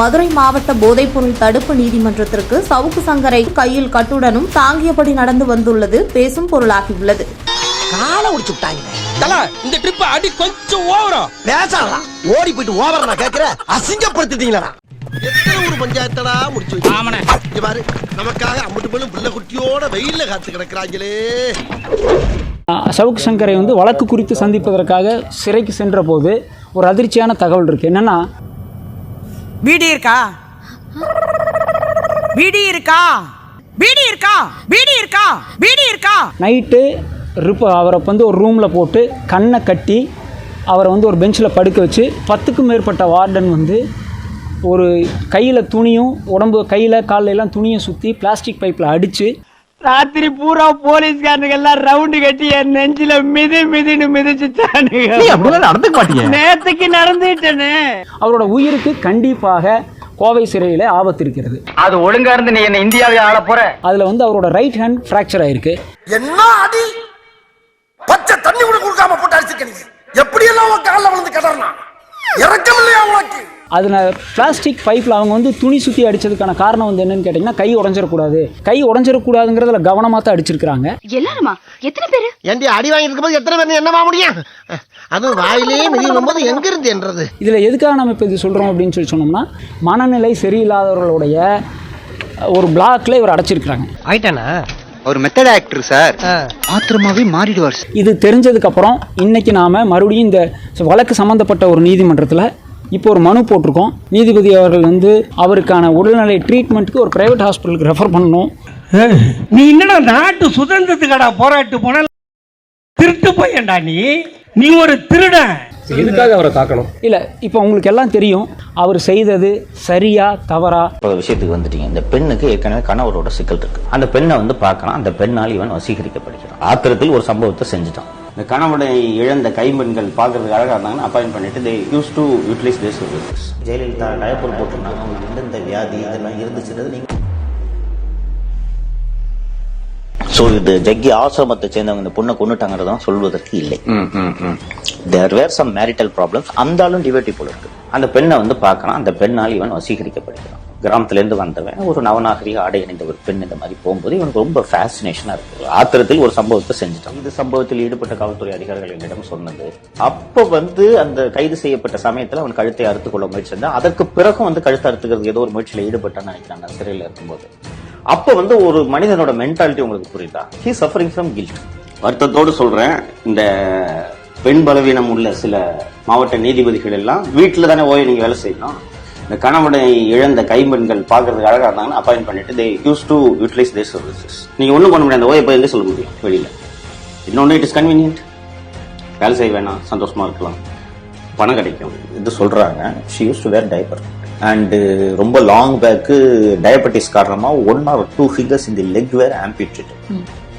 மதுரை மாவட்ட போதைப்பொருள் தடுப்பு நீதிமன்றத்திற்கு சவுக்கு சங்கரை கையில் கட்டுடனும் தாங்கியபடி நடந்து வந்துள்ளது பேசும் பொருளாகியுள்ளது. காலை உடிச்சு விட்டாங்க. இந்த ட்ரிப் அடி கொஞ்சம் ஓவரா பேசாதடா. ஓடி போயிட்டு ஓவரா நான் கேக்குறேன். அசிங்கப்படுத்திட்டீங்களா? எத்தனை ஒரு பஞ்சாயத்தடா முடிச்சு வச்சு. ஆமாண்ணே. இங்க பாரு, நமக்காக அம்மட்டு போலும் பிள்ளை குட்டியோட வெயில்ல காத்து கிடக்குறாங்களே. சவுக்கு சங்கரை வழக்கு குறித்து சந்திப்பதற்காக சிறைக்கு சென்ற போது ஒரு அதிர்ச்சியான தகவல் இருக்கு. என்னன்னா, பீடி இருக்கா, பீடி இருக்கா, பீடி இருக்கா, பீடி இருக்கா, பீடி இருக்கா. நைட்டு அவரை ஒரு ரூமில் போட்டு கண்ணை கட்டி அவரை ஒரு பெஞ்சில் படுக்க வச்சு 10க்கும் மேற்பட்ட வார்டன் ஒரு கையில் துணியும் உடம்பு கையில் காலில் எல்லாம் துணியும் சுற்றி பிளாஸ்டிக் பைப்பில் அடித்து ராத்திரி பூரா போலீஸ்காரனுக்கு எல்லாம் ரவுண்டு கட்டி என் நெஞ்சில மிதின்னு மிதிச்சுட்டானுங்க. நேத்துக்கு நடந்துட்டேன்னு. அவரோட உயிருக்கு கண்டிப்பாக கோவை சிறையில் ஆபத்து இருக்கிறது. அது ஒழுங்கா இருந்து நீ என்ன இந்தியாவை ஆள போற. அதுல அவரோட ரைட் ஹேண்ட் பிராக்சர் ஆயிருக்கு. என்ன அடி! பச்சை தண்ணி கூட கொடுக்காம போட்டு அடிச்சிருக்கீங்க. எப்படி எல்லாம் கால்ல விழுந்து கதறனா? இறக்கம் இல்லையா உனக்கு? அதுல பிளாஸ்டிக் பைப்ல அவங்க துணி சுத்தி அடிச்சதுக்கான காரணம் என்னன்னு கேட்டீங்கன்னா, கை உடைஞ்சிடக்கூடாதுங்கிறதுல கவனமா தான் அடிச்சிருக்காங்க. எல்லாருமா? எத்தனை பேரு? ஏண்டி அடி வாங்கி இருக்கும்போது எத்தனை பேர் என்னமா முடியும்? அது வாயிலே மிதிக்கும் போது எங்க இருந்து என்றது. இதுல எதுக்காக நம்ம இப்ப இது சொல்றோம் அப்படின்னு சொன்னோம்னா, மனநிலை சரியில்லாதவர்களுடைய ஒரு பிளாக்ல இவர் அடைச்சிருக்காங்க. ஆயிட்டானா? ஒரு மெத்தட் ஆக்டர் சார், ஆத்திரமாவே மாறிடுவார். இது தெரிஞ்சதுக்கு அப்புறம் இன்னைக்கு நாம மறுபடியும் இந்த வழக்கு சம்பந்தப்பட்ட ஒரு நீதிமன்றத்தில் இப்போ ஒரு மனு போட்டிருக்கோம். நீதிபதி அவர்கள் அவருக்கான உடல்நிலை ட்ரீட்மெண்ட்டுக்கு ஒரு பிரைவேட் ஹாஸ்பிட்டலுக்கு ரெஃபர் பண்ணணும். நீ என்னடா நாட்டு சுதந்திரத்துக்கடா போராட்டு போன திருட்டு போயண்டா நீ ஒரு திருடன். எதுக்காக அவரை தாக்கணும்? இல்ல, இப்போ உங்களுக்கு எல்லாம் தெரியும் அவர் செய்தது சரியா தவறா. விஷயத்துக்கு வந்துட்டீங்க. இந்த பெண்ணுக்கு ஏற்கனவே கணவரோட சிக்கல் இருக்கு. அந்த பெண்ணை பார்க்கலாம். அந்த பெண்ணால் இவன் வசீகரிக்கப்படுகிறான். ஆத்திரத்தில் ஒரு சம்பவத்தை செஞ்சுட்டான். இந்த கணவனை இழந்த கைம்பெண்கள் பார்க்கறதுக்கு அழகா இருந்தாங்கன்னா அப்பாயின்ட் பண்ணிட்டு they used to utilize their services. Jayalalithaa diaper போட்டிருந்தாங்க. அவங்களுக்கு இந்த வியாதி இதெல்லாம் இருந்துச்சு. நீங்க சோ இது ஜக்கி ஆசிரமத்தை சேர்ந்தவங்க இந்த பொண்ணை கொண்டுட்டாங்கிறதான் சொல்வதற்கு இல்லை. தேர் வேர் சம் மேரிட்டல் ப்ராப்ளம்ஸ். அந்தாலும் டிவேட்டி போல இருக்கு. அந்த பெண்ணை பார்க்கலாம். அந்த பெண்ணால் இவன் வசீகரிக்கப்படுகிறான். கிராமத்துல இருந்து வந்தவன் ஒரு நவநாகரிக ஆடை அணிந்த ஒரு பெண் இந்த மாதிரி போகும்போது இவனுக்கு ரொம்ப ஃபேசினேஷனா இருக்கு. ஆத்திரத்தில் ஒரு சம்பவத்தை செஞ்சுட்டான். இந்த சம்பவத்தில் ஈடுபட்ட காவல்துறை அதிகாரிகள் என்னிடம் சொன்னது, அப்ப அந்த கைது செய்யப்பட்ட சமயத்துல அவன் கழுத்தை அறுத்துக் கொள்ள முயற்சி செஞ்சான். அதற்கு பிறகும் கழுத்தை அறுத்துக்கிறது ஏதோ ஒரு முயற்சியில ஈடுபட்டான்னு நினைக்கிறான் சிறையில் இருக்கும்போது. அப்ப ஒரு மனிதனோட மென்டாலிட்டி உங்களுக்கு புரியுதா? He suffering from guilt. வருத்தத்தோடு சொல்றேன், இந்த பெண் பலவீனம் உள்ள சில மாவட்ட நீதிபதிகள் எல்லாம் வீட்டுல தானே நீங்க வேலை செய்யணும். இந்த கணவனை இழந்த கைம்பெண்கள் பார்க்கறதுக்கு அழகா இருந்தாங்கன்னா அப்பாயின்ட் பண்ணிட்டு they used to utilize their services. நீங்க ஒண்ணும் பண்ண முடியாது. ஓய்வு எங்க சொல்ல முடியும் வெளியில. இன்னொன்னு இட் இஸ் கன்வீனியன்ட். வேலை செய்ய வேணாம், சந்தோஷமா இருக்கலாம், பணம் கிடைக்கும் இது சொல்றாங்க. she used to wear diaper and ரொம்ப லாங் பேக்கு டயபெட்டிஸ் காரணமா 1 or 2 fingers in the leg were amputated.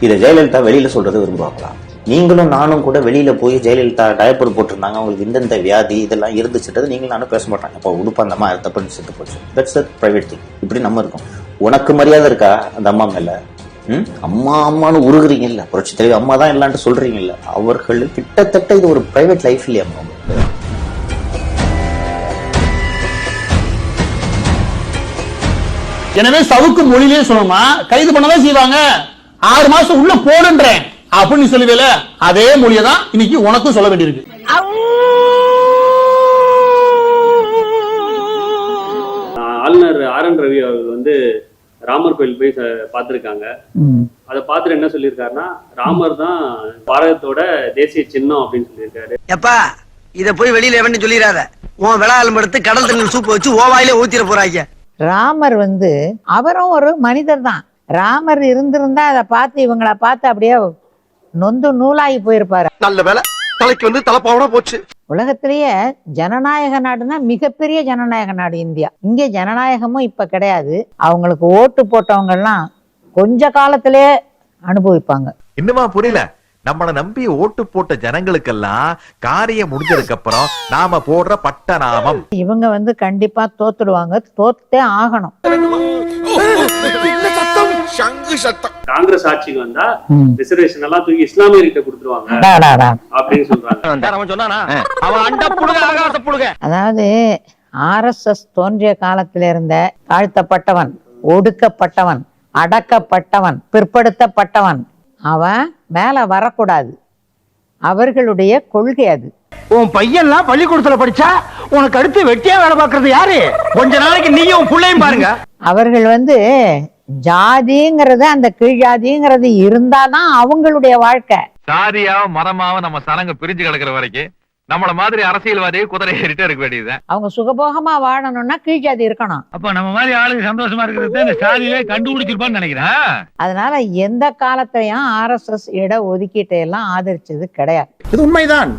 இதை ஜெயலலிதா வெளியில சொல்றது விரும்புவாங்களா? நீங்களும் நானும் கூட வெளியில போய் ஜெயலலிதா டயப்பர் போட்டிருந்தாங்க, அவங்களுக்கு இந்தந்த வியாதி இதெல்லாம் இருந்துச்சுன்றது நீங்களும் நானும் பேச மாட்டாங்க. இப்போ உடுப்பு அந்த அம்மா தப்புன்னு செத்து போச்சு. That's a private thing. இப்படி நம்ம இருக்கோம். உனக்கு மரியாதை இருக்கா அந்த அம்மா மேல? அம்மா அம்மான்னு உருகுறீங்கல்ல, புரட்சி தலைவி அம்மா தான் இல்லான்ட்டு சொல்றீங்கல்ல, அவர்கள் கிட்டத்தட்ட இது ஒரு பிரைவேட் லைஃப் இல்லையா? எனவே சவுக்கு மொழியிலே சொல்லணும்னா கைது பண்ணதான் செய்வாங்க. 6 மாசம் உள்ள போடுன்றேன் அப்படின்னு சொல்லுவேல, அதே மொழியதான் இன்னைக்கு உனக்கும் சொல்ல வேண்டியிருக்கு. ஆளுநர் RN ரவி அவர்கள் ராமர் கோயில் போய் பார்த்திருக்காங்க. அதை பார்த்துட்டு என்ன சொல்லியிருக்காருன்னா, ராமர் தான் பாரதத்தோட தேசிய சின்னம் அப்படின்னு சொல்லியிருக்காரு. எப்பா இத போய் வெளியில எவன்னு சொல்லிடாத. உன் விளையாடும் எடுத்து கடல் தண்ணி சூப்பு வச்சு ஓவாயில ஊத்திர போறாங்க. ராமர் அவரும் ஒரு மனிதர் தான். ராமர் இருந்திருந்தா அதை பார்த்து இவங்களை பார்த்து அப்படியே நொந்து நூலாகி போயிருப்பாரு. நல்ல வேலை தலைக்கு தலைப்பாவனா போச்சு. உலகத்திலேயே ஜனநாயக நாடுனா மிகப்பெரிய ஜனநாயக நாடு இந்தியா. இங்க ஜனநாயகமும் இப்ப கிடையாது. அவங்களுக்கு ஓட்டு போட்டவங்க எல்லாம் கொஞ்ச காலத்திலே அனுபவிப்பாங்க. இன்னுமா புரியல? நம்மளை நம்பி ஓட்டு போட்ட ஜனங்களுக்கெல்லாம் காரியம் முடிஞ்சதுக்கு அப்புறம் நாம போடுற பட்ட நாமம் இவங்க கண்டிப்பா தோத்துடுவாங்க, தோத்தே ஆகணும். காங்கிரஸ் ஆட்சிக்கு வந்தா ரிசர்வேஷன் எல்லாம் தூக்கி இஸ்லாமியர்கிட்ட கொடுத்துருவாங்க அப்படின்னு சொல்றாங்க. அதாவது ஆர்எஸ்எஸ் தோன்றிய காலத்தில் இருந்த தாழ்த்தப்பட்டவன், ஒடுக்கப்பட்டவன், அடக்கப்பட்டவன், பிற்படுத்தப்பட்டவன் அவன் மேல வரக்கூடாது. அவர்களுடைய கொள்கை அது. உன் பையன்லாம் பள்ளிக்கூடத்துல படிச்சா உனக்கு அடுத்து வெட்டியா வேலை பார்க்கறது யாரு? கொஞ்ச நாளைக்கு நீயும் பிள்ளையும் பாருங்க. அவர்கள் ஜாதிங்கிறது, அந்த கீழ் ஜாதிங்கிறது இருந்தாதான் அவங்களுடைய வாழ்க்கை. சாதியாவும் மரமாவும் நம்ம சனங்க பிரிஞ்சு கிடக்குற வரைக்கும் நம்மள மாதிரி அரசியல்வாதியை குதிரை ஏறிட்டே இருக்க வேண்டியதுதான். அவங்க சுகபோகமா வாழணும்னா கீழ் ஜாதி இருக்கணும். அப்ப நம்ம மாதிரி ஆளுங்க சந்தோஷமா இருக்கிறது இந்த சாதியிலே கண்டுபிடிச்சிருப்பான்னு நினைக்கிறேன். அதனால எந்த காலத்திலையும் ஆர்எஸ்எஸ் இட ஒதுக்கீட்டை எல்லாம் ஆதரிச்சது கிடையாது. இது உண்மைதான்.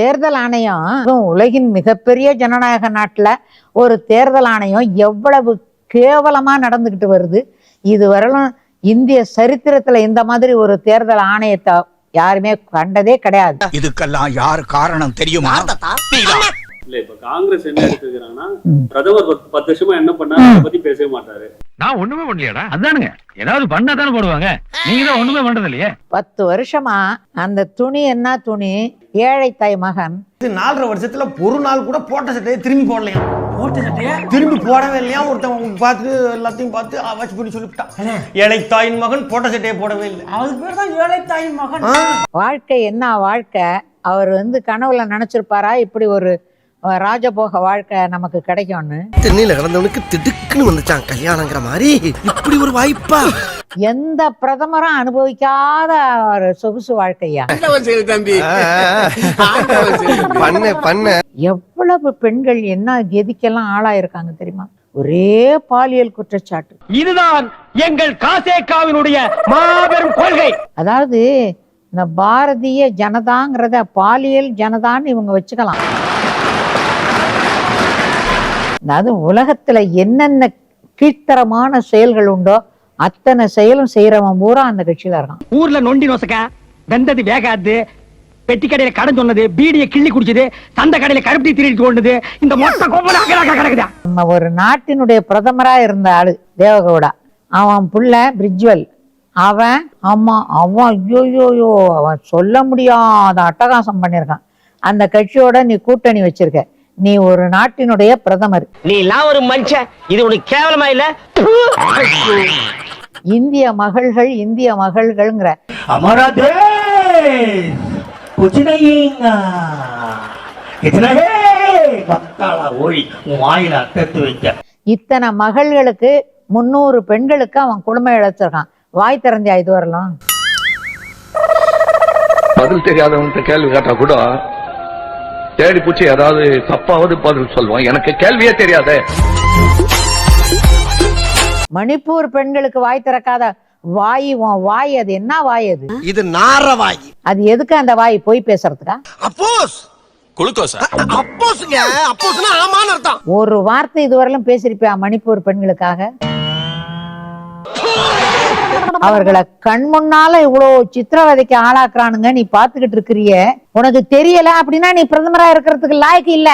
தேர்தல் ஆணையம் உலகின் மிகப்பெரிய ஜனநாயக நாட்டுல ஒரு தேர்தல் ஆணையம் எவ்வளவு கேவலமா நடந்துகிட்டு வருது. இதுவரையிலும் இந்திய சரித்திரத்துல இந்த மாதிரி ஒரு தேர்தல் ஆணையத்தை யாருமே கண்டதே கிடையாது. இதுக்கெல்லாம் யார் காரணம் தெரியுமா? இல்ல இப்ப காங்கிரஸ் என்ன எடுத்துக்கிறாங்கன்னா, பிரதமர் 10 வருஷமா என்ன பண்ணாரு அதை பத்தி பேசவே மாட்டாரு. நான் ஒண்ணுமே பண்ணலையாடா. அதானுங்க, ஏதாவது பண்ணா தானே போடுவாங்க. நீங்க தான் ஒண்ணுமே பண்றது இல்லையே. 10 வருஷமா அந்த துணி என்ன துணி, ஏழை தாய் மகன். 4.5 வருஷத்துல ஒரு நாள் கூட போட்ட சட்டையை திரும்பி போடலையா? போட்ட சட்டையை திரும்பி போடவே இல்லையா? ஒருத்தன் பார்த்து எல்லாத்தையும் பார்த்து வாட்ச் பண்ணி சொல்லிவிட்டான், ஏழை தாயின் மகன் போட்ட சட்டையை போடவே இல்லை. அதுக்கு பேர் தான் ஏழை தாயின் மகன். வாழ்க்கை என்ன வாழ்க்கை? அவர் கனவுல நினைச்சிருப்பாரா இப்படி ஒரு ராஜபோக வாழ்க்கை நமக்கு கிடைக்கும்னு? தென்னையில கிடந்தவனுக்கு திடுக்குன்னு வந்துச்சான் கல்யாணங்கிற மாதிரி. இப்படி ஒரு வாய்ப்பா எந்த பிரதமரும் அனுபவிக்காத ஒரு சொகுசு வாழ்க்கையா. எவ்வளவு பெண்கள் என்ன கதிக்கெல்லாம் ஆளாயிருக்காங்க தெரியுமா? ஒரே பாலியல் குற்றச்சாட்டு. இதுதான் எங்கள் காசேகாவினுடைய மாபெரும் கொள்கை. அதாவது இந்த பாரதிய ஜனதாங்கிறத பாலியல் ஜனதான்னு இவங்க வச்சுக்கலாம். அதாவது உலகத்துல என்னென்ன கீழ்த்தரமான செயல்கள் உண்டோ அத்தனை செயலும் செய்யறவன் பூரா அந்த கட்சியில இருக்கான். ஊர்ல நொண்டி நோசக்கா, வெந்தது வேகாது, பெட்டி கடையில கடன் சொன்னது, பீடியை கிள்ளி குடிச்சது, சந்த கடையில கருப்பி திருடிட்டு கொண்டது, இந்த மொத்த கிடக்குதா. நம்ம ஒரு நாட்டினுடைய பிரதமரா இருந்த ஆளு தேவகவுடா, அவன் புள்ள பிரிஜ்வல், அவன் ஐயோயோயோ அவன் சொல்ல முடியாத அட்டகாசம் பண்ணிருக்கான். அந்த கட்சியோட நீ கூட்டணி வச்சிருக்க, நீ ஒரு நாட்டினுடைய பிரதமர். நீ எல்லாம் ஒரு மனுஷன், இது உனக்கு கேவலமா இல்ல? இந்திய மகள்கள்ங்கிற हमारा देश कुछ नहीं इतना है மக்காளா ஓடி வாயில அட்டத்து வைக்க. இத்தனை மகள்களுக்கு 300 பெண்களுக்கு அவன் குடும்பம் இழைச்சிருக்கான். வாய் திறந்தியா இது வரலாம்? பதில் தெரியாதவன்கிட்ட கேள்வி கேட்டா கூட தேடி பூச்சி ஏதாவது தப்பாவது பதில் சொல்லுவான். எனக்கு கேள்வியே தெரியாத. மணிப்பூர் பெண்களுக்கு வாய் திறக்காத வாய் அது என்ன வாய்? அது இது நார வாய். அது எதுக்கு அந்த வாய்? போய் பேசுறதுக்கா? அப்போஸ் குளுக்கோஸா? அப்போஸ்ங்க, அப்போஸ்னா ஆமான்னு அர்த்தம். ஒரு வார்த்தை இதுவரையிலும் பேசிருப்பியா மணிப்பூர் பெண்களுக்காக? அவர்களை கண் முன்னால இவ்வளவு சித்திரவதைக்கு ஆளாக்குறானுங்க, நீ பாத்துக்கிட்டு இருக்கிறிய. உனக்கு தெரியல அப்படின்னா நீ பிரதமரா இருக்கிறதுக்கு லாய்க்கு இல்ல.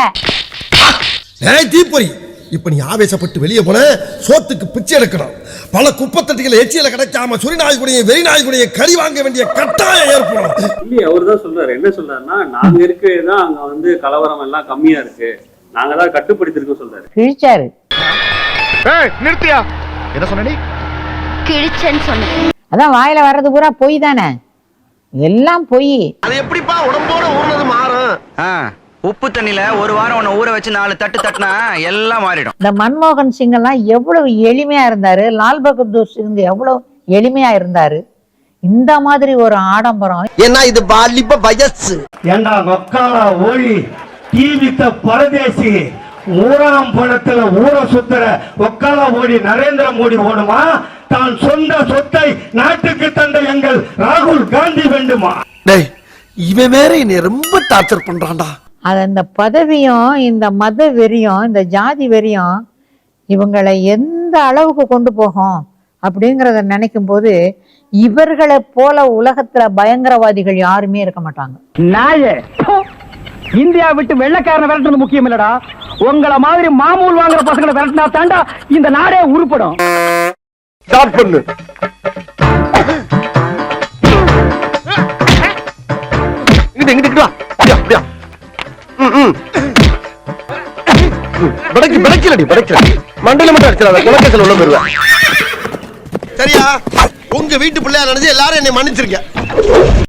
தீப்பொறி, இப்ப நீ ஆவேசப்பட்டு வெளியே போன சோத்துக்கு பிச்சை எடுக்கணும். பல குப்பத்தட்டிகள் எச்சியில கிடைக்காம சுரிநாய்குடைய வெறிநாய்குடைய கறி வாங்க வேண்டிய கட்டாயம் ஏற்படும். இல்லையே, அவர் தான் சொல்றாரு. என்ன சொல்றாருன்னா, நாங்க இருக்கதான் அங்க கலவரம் எல்லாம் கம்மியா இருக்கு, நாங்க தான் கட்டுப்படுத்திருக்கோம் சொல்றாரு. கிழிச்சாரு. நிறுத்தியா? என்ன சொன்ன நீ? கிழிச்சேன்னு சொன்னேன். அதான் வாயில வர்றது பூரா பொய் தானே, எல்லாம் பொய். அது எப்படிப்பா உடம்போட ஊர்னது மாறும்? உப்பு தண்ணில ஒரு வாரம் உன்னை ஊற வச்சு 4 தட்டு தட்டினா எல்லாம் மாறிடும். இந்த மன்மோகன் சிங் எல்லாம் எவ்வளவு எளிமையா இருந்தாரு, லால் பகதூர் சிங் எவ்வளவு எளிமையா இருந்தாரு. இந்த மாதிரி ஒரு ஆடம்பரம் ஏன்னா இது வாலிப வயசு. ஏண்டா மக்காளா ஓடி டிவித்த பரதேசி ஊராம் பணத்துல ஊர சுத்துற ஒக்கால ஓடி நரேந்திர மோடி ஓடுமா? தான் சொந்த சொத்தை நாட்டுக்கு தந்த எங்கள் ராகுல் காந்தி வேண்டுமா? இவன் வேற என்னை ரொம்ப டார்ச்சர் பண்றான்டா. அது அந்த பதவியும் இந்த மத வெறியும் இந்த ஜாதி வெறியும் இவங்களை எந்த அளவுக்கு கொண்டு போகும் அப்படிங்கறத நினைக்கும் போது இவர்களை போல உலகத்துல பயங்கரவாதிகள் யாருமே இருக்க மாட்டாங்க. நாயே, இந்தியா விட்டு வெள்ளக்காரனை விரட்டுறது முக்கியம் இல்லடா, உங்களை மாதிரி மாமூல் வாங்குற பசங்களை விரட்டினா தாண்டா இந்த நாடே உருப்படும். ஸ்டார்ட் பண்ணு. இங்கிட்டு வா. அப்படியா அப்படியா. மண்டல மட்டும் அடிச்சிடாத குலக்கேசல் உள்ள போயிருவேன். சரியா? உங்க வீட்டு பிள்ளையா நினைச்சு எல்லாரும் என்னை மன்னிச்சிருக்க.